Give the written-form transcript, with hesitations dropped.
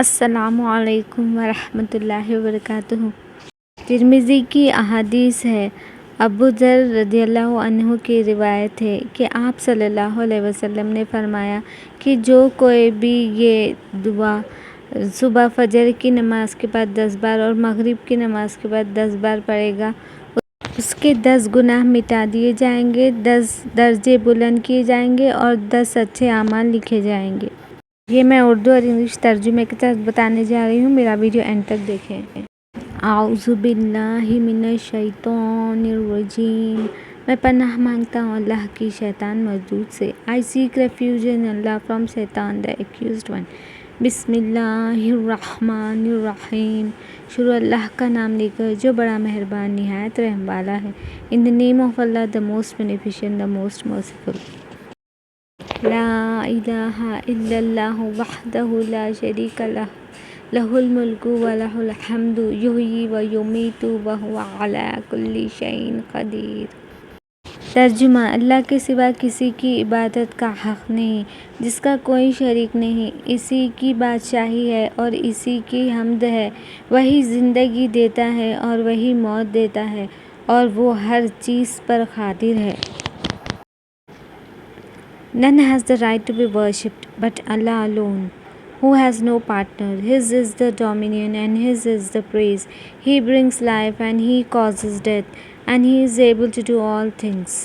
السلام علیکم ورحمۃ اللہ وبرکاتہ۔ ترمذی کی احادیث ہے، ابو ذر رضی اللہ عنہ کی روایت ہے کہ آپ صلی اللہ علیہ وسلم نے فرمایا کہ جو کوئی بھی یہ دعا صبح فجر کی نماز کے بعد 10 بار اور مغرب کی نماز کے بعد 10 بار پڑھے گا، اس کے 10 گناہ مٹا دیے جائیں گے، 10 درجے بلند کیے جائیں گے اور 10 اچھے اعمال لکھے جائیں گے۔ یہ میں اردو اور انگلش ترجمے کے ساتھ بتانے جا رہی ہوں، میرا ویڈیو اینڈ تک دیکھیں۔ اعوذ باللہ من الشیطان الرجیم۔ میں پناہ مانگتا ہوں اللہ کی شیطان مردود سے۔ I seek refuge in Allah from Satan the accused one۔ بسم اللہ الرحمن الرحیم۔ شروع اللہ کا نام لے کر جو بڑا مہربان نہایت رحم والا ہے۔ In the name of Allah, the most beneficent, the most merciful۔ لا الہ الا اللہ وحدہ لا شریک لہ، لہ الملک ولہ الحمد یحیی و یمیت وہو علی کل شیء قدیر۔ ترجمہ: اللہ کے سوا کسی کی عبادت کا حق نہیں، جس کا کوئی شریک نہیں، اسی کی بادشاہی ہے اور اسی کی حمد ہے۔ وہی زندگی دیتا ہے اور وہی موت دیتا ہے اور وہ ہر چیز پر قادر ہے۔ None has the right to be worshipped but Allah alone, who has no partner. His is the dominion and His is the praise. He brings life and He causes death, and He is able to do all things.